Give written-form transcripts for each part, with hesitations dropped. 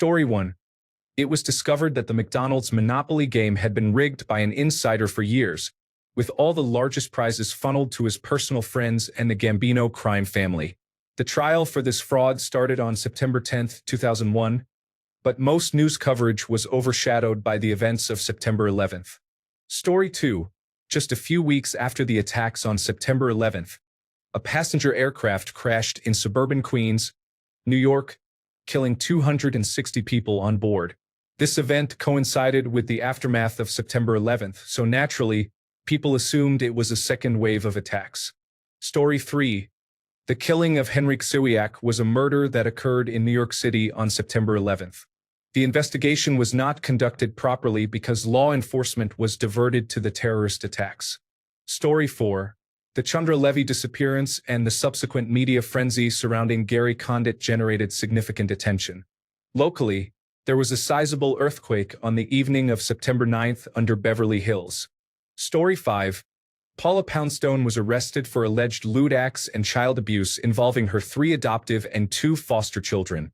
Story 1. It was discovered that the McDonald's Monopoly game had been rigged by an insider for years, with all the largest prizes funneled to his personal friends and the Gambino crime family. The trial for this fraud started on September 10, 2001, but most news coverage was overshadowed by the events of September 11th. Story 2. Just a few weeks after the attacks on September 11th, a passenger aircraft crashed in suburban Queens, New York, killing 260 people on board. This event coincided with the aftermath of September 11th, so naturally, people assumed it was a second wave of attacks. Story 3. The killing of Henryk Sywiak was a murder that occurred in New York City on September 11th. The investigation was not conducted properly because law enforcement was diverted to the terrorist attacks. Story 4. The Chandra Levy disappearance and the subsequent media frenzy surrounding Gary Condit generated significant attention. Locally, there was a sizable earthquake on the evening of September 9th under Beverly Hills. Story 5. Paula Poundstone was arrested for alleged lewd acts and child abuse involving her 3 adoptive and 2 foster children,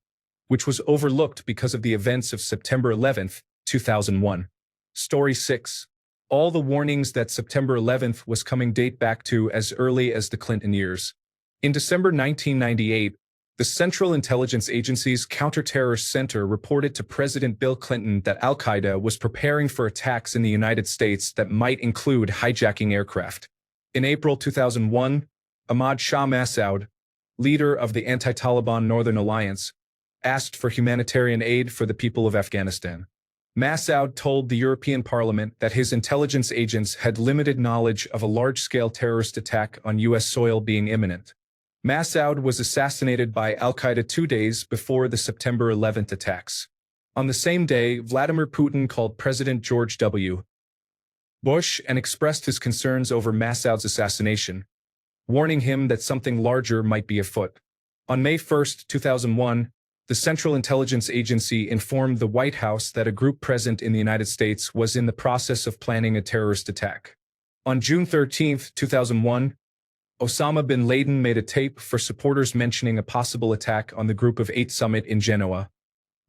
which was overlooked because of the events of September 11th, 2001. Story 6. All the warnings that September 11th was coming date back to as early as the Clinton years. In December 1998, the Central Intelligence Agency's Counterterrorist Center reported to President Bill Clinton that al-Qaeda was preparing for attacks in the United States that might include hijacking aircraft. In April 2001, Ahmad Shah Massoud, leader of the anti-Taliban Northern Alliance, asked for humanitarian aid for the people of Afghanistan. Massoud told the European Parliament that his intelligence agents had limited knowledge of a large-scale terrorist attack on U.S. soil being imminent. Massoud was assassinated by al-Qaeda 2 days before the September 11th attacks. On the same day, Vladimir Putin called President George W. Bush and expressed his concerns over Massoud's assassination, warning him that something larger might be afoot. On May 1, 2001, the Central Intelligence Agency informed the White House that a group present in the United States was in the process of planning a terrorist attack. On June 13, 2001, Osama bin Laden made a tape for supporters mentioning a possible attack on the Group of 8 summit in Genoa,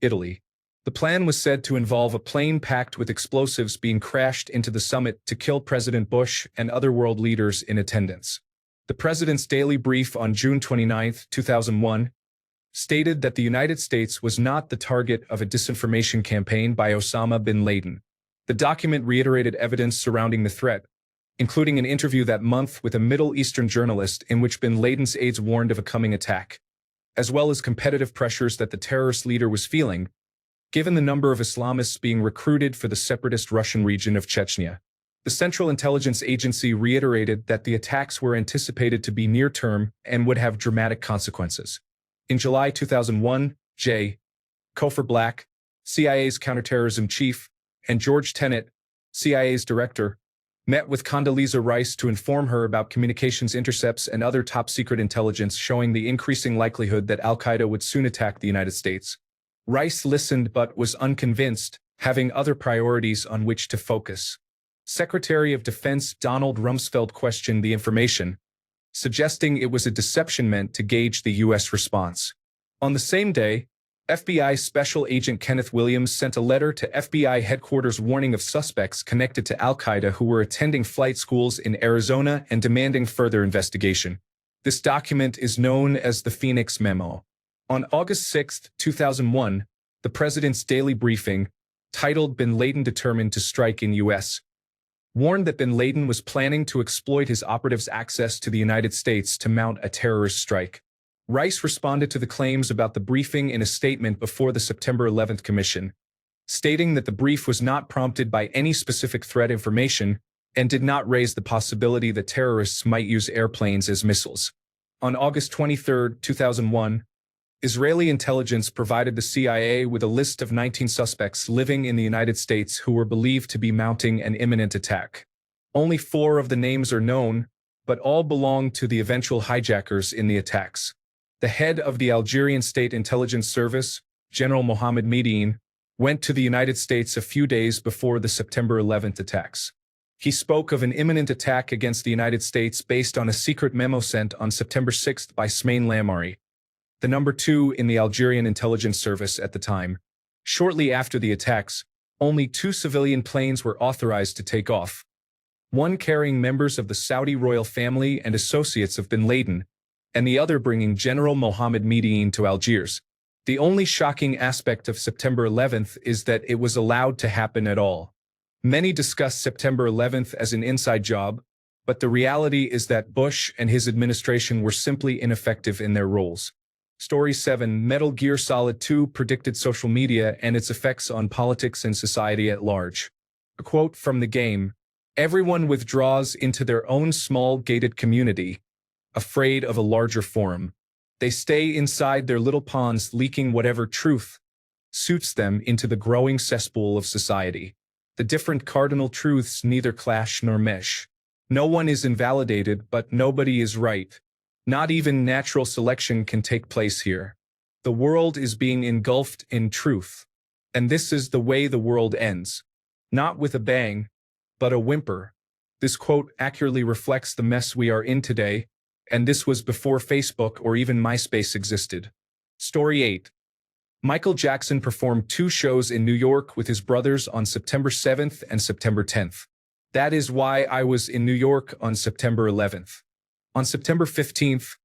Italy. The plan was said to involve a plane packed with explosives being crashed into the summit to kill President Bush and other world leaders in attendance. The president's daily brief on June 29, 2001, stated that the United States was not the target of a disinformation campaign by Osama bin Laden. The document reiterated evidence surrounding the threat, including an interview that month with a Middle Eastern journalist in which bin Laden's aides warned of a coming attack, as well as competitive pressures that the terrorist leader was feeling, given the number of Islamists being recruited for the separatist Russian region of Chechnya. The Central Intelligence Agency reiterated that the attacks were anticipated to be near-term and would have dramatic consequences. In July 2001, J. Cofer Black, CIA's counterterrorism chief, and George Tenet, CIA's director, met with Condoleezza Rice to inform her about communications intercepts and other top-secret intelligence showing the increasing likelihood that al-Qaeda would soon attack the United States. Rice listened but was unconvinced, having other priorities on which to focus. Secretary of Defense Donald Rumsfeld questioned the information, suggesting it was a deception meant to gauge the U.S. response. On the same day, FBI Special Agent Kenneth Williams sent a letter to FBI headquarters warning of suspects connected to al-Qaeda who were attending flight schools in Arizona and demanding further investigation. This document is known as the Phoenix Memo. On August 6, 2001, the president's daily briefing, titled Bin Laden Determined to Strike in U.S., warned that bin Laden was planning to exploit his operatives' access to the United States to mount a terrorist strike. Rice responded to the claims about the briefing in a statement before the September 11th Commission, stating that the brief was not prompted by any specific threat information and did not raise the possibility that terrorists might use airplanes as missiles. On August 23, 2001, Israeli intelligence provided the CIA with a list of 19 suspects living in the United States who were believed to be mounting an imminent attack. Only 4 of the names are known, but all belong to the eventual hijackers in the attacks. The head of the Algerian State Intelligence Service, General Mohammed Medine, went to the United States a few days before the September 11th attacks. He spoke of an imminent attack against the United States based on a secret memo sent on September 6 by Smain Lamari, the number 2 in the Algerian intelligence service at the time. Shortly after the attacks, only 2 civilian planes were authorized to take off. One carrying members of the Saudi royal family and associates of bin Laden, and the other bringing General Mohammed Medine to Algiers. The only shocking aspect of September 11th is that it was allowed to happen at all. Many discuss September 11th as an inside job, but the reality is that Bush and his administration were simply ineffective in their roles. Story 7: Metal Gear Solid 2 predicted social media and its effects on politics and society at large. A quote from the game: "Everyone withdraws into their own small gated community, afraid of a larger forum. They stay inside their little ponds, leaking whatever truth suits them into the growing cesspool of society. The different cardinal truths neither clash nor mesh. No one is invalidated, but nobody is right. Not even natural selection can take place here. The world is being engulfed in truth. And this is the way the world ends. Not with a bang, but a whimper." This quote accurately reflects the mess we are in today, and this was before Facebook or even MySpace existed. Story 8: Michael Jackson performed 2 shows in New York with his brothers on September 7th and September 10th. That is why I was in New York on September 11th. On September 15th,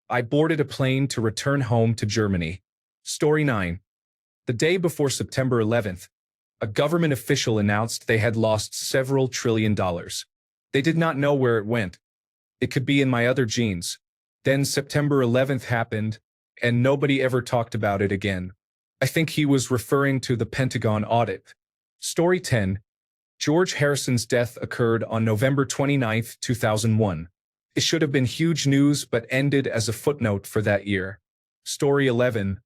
I boarded a plane to return home to Germany. Story 9: The day before September 11th, a government official announced they had lost several $1 trillion. They did not know where it went. It could be in my other genes. Then September 11th happened, and nobody ever talked about it again. I think he was referring to the Pentagon audit. Story 10: George Harrison's death occurred on November 29, 2001. It should have been huge news but ended as a footnote for that year. Story 11: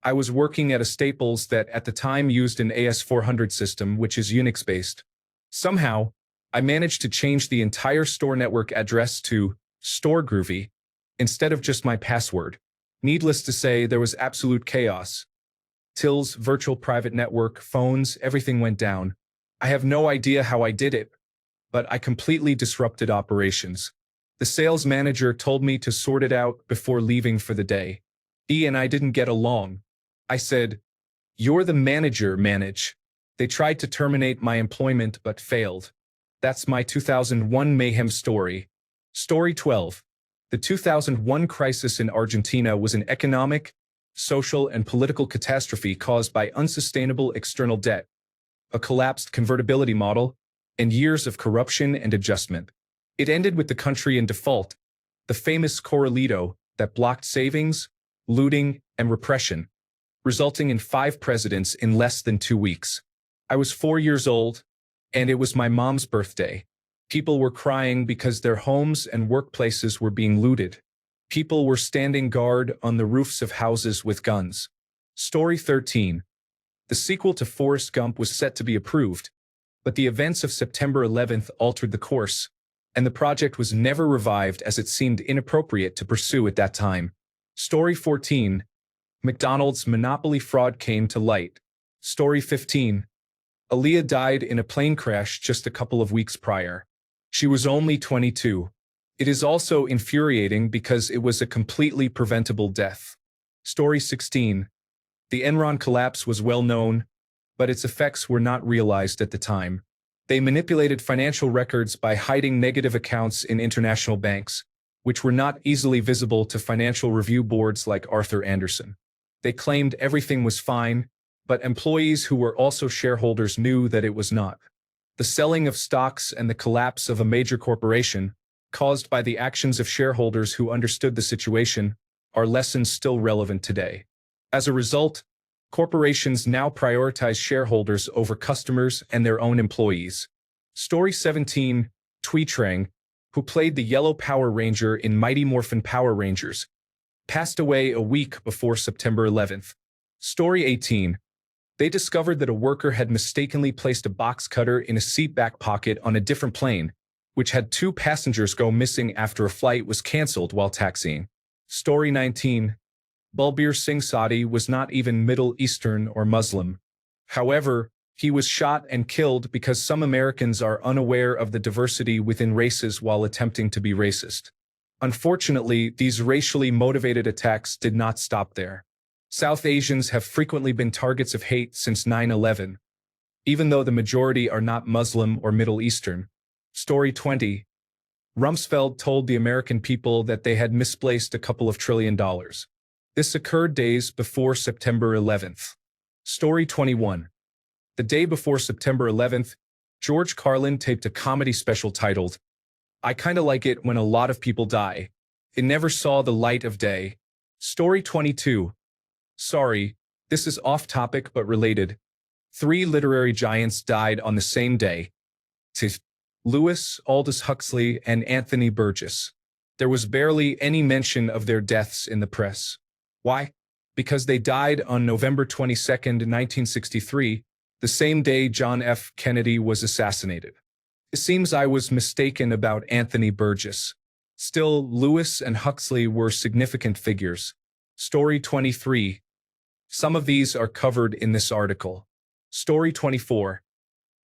I was working at a Staples that at the time used an AS400 system, which is Unix-based. Somehow, I managed to change the entire store network address to StoreGroovy instead of just my password. Needless to say, there was absolute chaos. Tills, virtual private network, phones, everything went down. I have no idea how I did it, but I completely disrupted operations. The sales manager told me to sort it out before leaving for the day. He and I didn't get along. I said, "You're the manager, manage." They tried to terminate my employment but failed. That's my 2001 mayhem story. Story 12: The 2001 crisis in Argentina was an economic, social, and political catastrophe caused by unsustainable external debt, a collapsed convertibility model, and years of corruption and adjustment. It ended with the country in default, the famous corralito that blocked savings, looting, and repression, resulting in 5 presidents in less than 2 weeks. I was 4 years old, and it was my mom's birthday. People were crying because their homes and workplaces were being looted. People were standing guard on the roofs of houses with guns. Story 13: The sequel to Forrest Gump was set to be approved, but the events of September 11th altered the course, and the project was never revived as it seemed inappropriate to pursue at that time. Story 14: McDonald's monopoly fraud came to light. Story 15: Aaliyah died in a plane crash just a couple of weeks prior. She was only 22. It is also infuriating because it was a completely preventable death. Story 16: The Enron collapse was well known, but its effects were not realized at the time. They manipulated financial records by hiding negative accounts in international banks, which were not easily visible to financial review boards like Arthur Andersen. They claimed everything was fine, but employees who were also shareholders knew that it was not. The selling of stocks and the collapse of a major corporation, caused by the actions of shareholders who understood the situation, are lessons still relevant today. As a result, corporations now prioritize shareholders over customers and their own employees. Story 17: Twee Trang, who played the Yellow Power Ranger in Mighty Morphin Power Rangers, passed away a week before September 11th. Story 18: They discovered that a worker had mistakenly placed a box cutter in a seat back pocket on a different plane, which had 2 passengers go missing after a flight was canceled while taxiing. Story 19: Balbir Singh Sadi was not even Middle Eastern or Muslim. However, he was shot and killed because some Americans are unaware of the diversity within races while attempting to be racist. Unfortunately, these racially motivated attacks did not stop there. South Asians have frequently been targets of hate since 9/11, even though the majority are not Muslim or Middle Eastern. Story 20. Rumsfeld told the American people that they had misplaced a couple of $1 trillion. This occurred days before September 11th. Story 21. The day before September 11th, George Carlin taped a comedy special titled, "I Kinda Like It When a Lot of People Die." It never saw the light of day. Story 22. Sorry, this is off topic but related. 3 literary giants died on the same day. Lewis, Aldous Huxley, and Anthony Burgess. There was barely any mention of their deaths in the press. Why? Because they died on November 22, 1963, the same day John F. Kennedy was assassinated. It seems I was mistaken about Anthony Burgess. Still, Lewis and Huxley were significant figures. Story 23. Some of these are covered in this article. Story 24.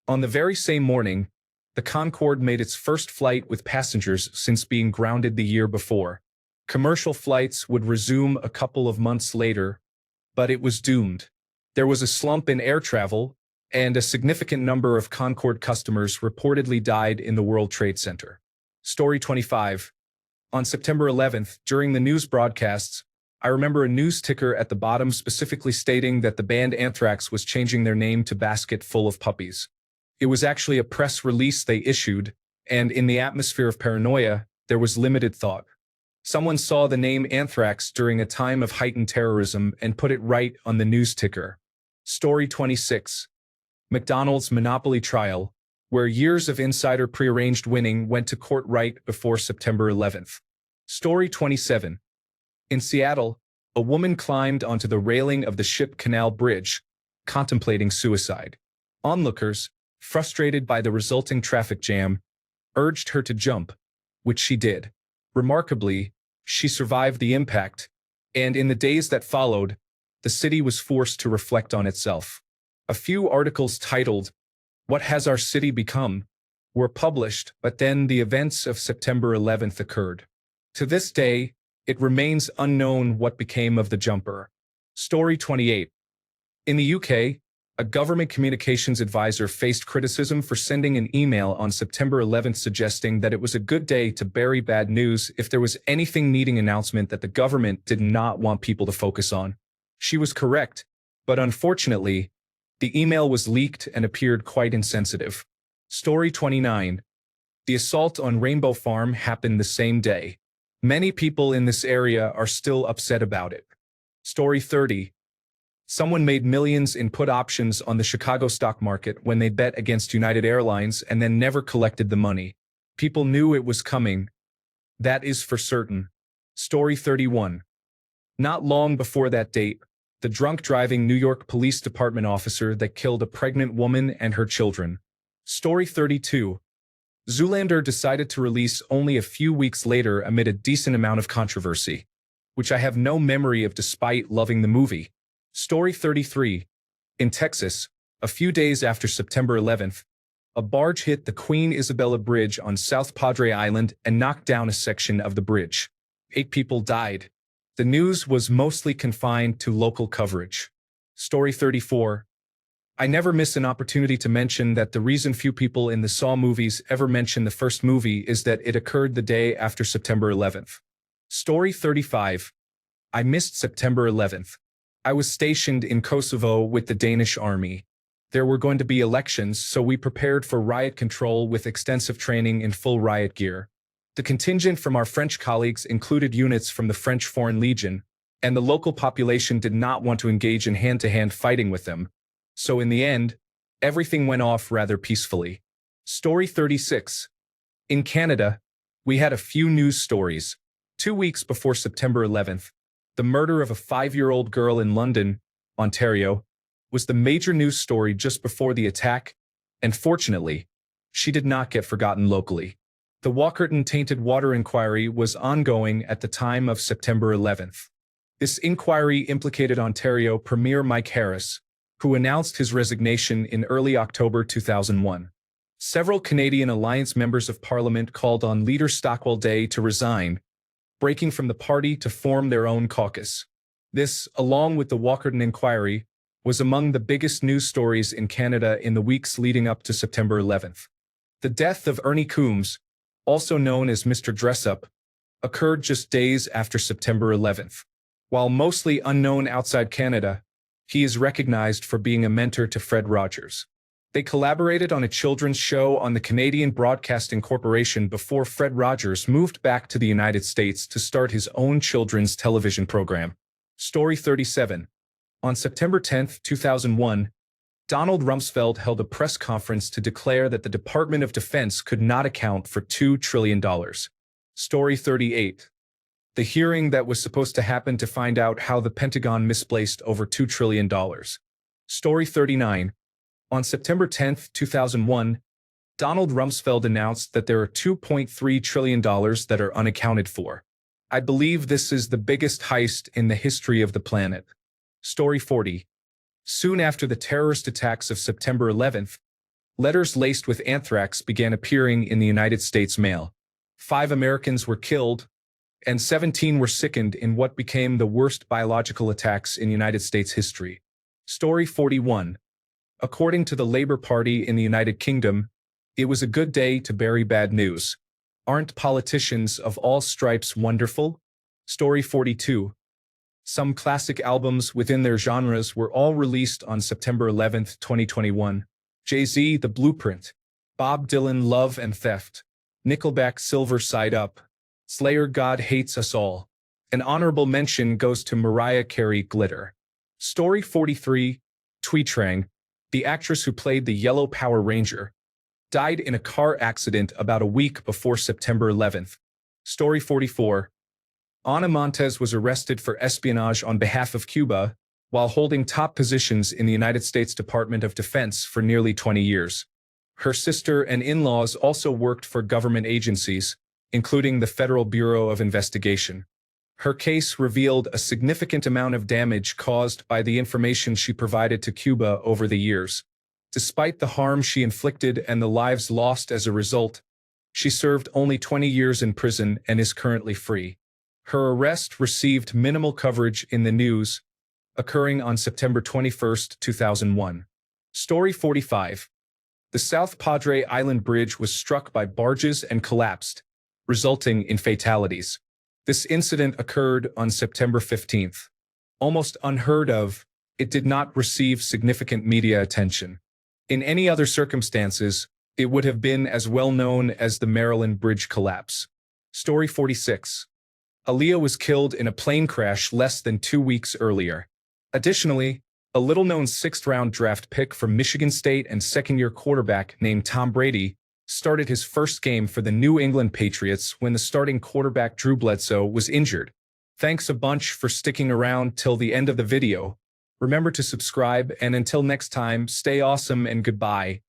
On the very same morning, the Concorde made its first flight with passengers since being grounded the year before. Commercial flights would resume a couple of months later, but it was doomed. There was a slump in air travel, and a significant number of Concorde customers reportedly died in the World Trade Center. Story 25. On September 11th, during the news broadcasts, I remember a news ticker at the bottom specifically stating that the band Anthrax was changing their name to Basket Full of Puppies. It was actually a press release they issued, and in the atmosphere of paranoia, there was limited thought. Someone saw the name Anthrax during a time of heightened terrorism and put it right on the news ticker. Story 26. McDonald's monopoly trial, where years of insider prearranged winning went to court right before September 11th. Story 27. In Seattle, a woman climbed onto the railing of the Ship Canal Bridge, contemplating suicide. Onlookers, frustrated by the resulting traffic jam, urged her to jump, which she did. Remarkably, she survived the impact, and in the days that followed, the city was forced to reflect on itself. A few articles titled, "What Has Our City Become?" were published, but then the events of September 11th occurred. To this day, it remains unknown what became of the jumper. Story 28. In the UK, a government communications advisor faced criticism for sending an email on September 11th suggesting that it was a good day to bury bad news if there was anything needing announcement that the government did not want people to focus on. She was correct, but unfortunately, the email was leaked and appeared quite insensitive. Story 29. The assault on Rainbow Farm happened the same day. Many people in this area are still upset about it. Story 30. Someone made millions in put options on the Chicago stock market when they bet against United Airlines and then never collected the money. People knew it was coming. That is for certain. Story 31. Not long before that date, the drunk driving New York Police Department officer that killed a pregnant woman and her children. Story 32. Zoolander decided to release only a few weeks later amid a decent amount of controversy, which I have no memory of despite loving the movie. Story 33. In Texas, a few days after September 11th, a barge hit the Queen Isabella Bridge on South Padre Island and knocked down a section of the bridge. 8 people died. The news was mostly confined to local coverage. Story 34. I never miss an opportunity to mention that the reason few people in the Saw movies ever mention the first movie is that it occurred the day after September 11th. Story 35. I missed September 11th. I was stationed in Kosovo with the Danish army. There were going to be elections, so we prepared for riot control with extensive training in full riot gear. The contingent from our French colleagues included units from the French Foreign Legion, and the local population did not want to engage in hand-to-hand fighting with them. So in the end, everything went off rather peacefully. Story 36. In Canada, we had a few news stories. 2 weeks before September 11th, the murder of a 5-year-old girl in London, Ontario, was the major news story just before the attack, and fortunately, she did not get forgotten locally. The Walkerton tainted water inquiry was ongoing at the time of September 11th. This inquiry implicated Ontario Premier Mike Harris, who announced his resignation in early October 2001. Several Canadian Alliance members of Parliament called on Leader Stockwell Day to resign, breaking from the party to form their own caucus. This, along with the Walkerton inquiry, was among the biggest news stories in Canada in the weeks leading up to September 11th. The death of Ernie Coombs, also known as Mr. Dressup, occurred just days after September 11th. While mostly unknown outside Canada, he is recognized for being a mentor to Fred Rogers. They collaborated on a children's show on the Canadian Broadcasting Corporation before Fred Rogers moved back to the United States to start his own children's television program. Story 37. On September 10, 2001, Donald Rumsfeld held a press conference to declare that the Department of Defense could not account for $2 trillion. Story 38. The hearing that was supposed to happen to find out how the Pentagon misplaced over $2 trillion. Story 39. On September 10, 2001, Donald Rumsfeld announced that there are $2.3 trillion that are unaccounted for. I believe this is the biggest heist in the history of the planet. Story 40. Soon after the terrorist attacks of September 11th, letters laced with anthrax began appearing in the United States mail. 5 Americans were killed, and 17 were sickened in what became the worst biological attacks in United States history. Story 41. According to the Labour Party in the United Kingdom, it was a good day to bury bad news. Aren't politicians of all stripes wonderful? Story 42. Some classic albums within their genres were all released on September 11, 2021. Jay-Z, The Blueprint. Bob Dylan, Love and Theft. Nickelback, Silver Side Up. Slayer, God Hates Us All. An honorable mention goes to Mariah Carey, Glitter. Story 43. Thuy Trang, the actress who played the Yellow Power Ranger, died in a car accident about a week before September 11th. Story 44. Ana Montes was arrested for espionage on behalf of Cuba while holding top positions in the United States Department of Defense for nearly 20 years. Her sister and in-laws also worked for government agencies, including the Federal Bureau of Investigation. Her case revealed a significant amount of damage caused by the information she provided to Cuba over the years. Despite the harm she inflicted and the lives lost as a result, she served only 20 years in prison and is currently free. Her arrest received minimal coverage in the news, occurring on September 21, 2001. Story 45. The South Padre Island Bridge was struck by barges and collapsed, resulting in fatalities. This incident occurred on September 15th. Almost unheard of, it did not receive significant media attention. In any other circumstances, it would have been as well known as the Maryland Bridge collapse. Story 46. Aaliyah was killed in a plane crash less than 2 weeks earlier. Additionally, a little-known 6th-round draft pick from Michigan State and second-year quarterback named Tom Brady started his first game for the New England Patriots when the starting quarterback Drew Bledsoe was injured. Thanks a bunch for sticking around till the end of the video. Remember to subscribe, and until next time, stay awesome and goodbye.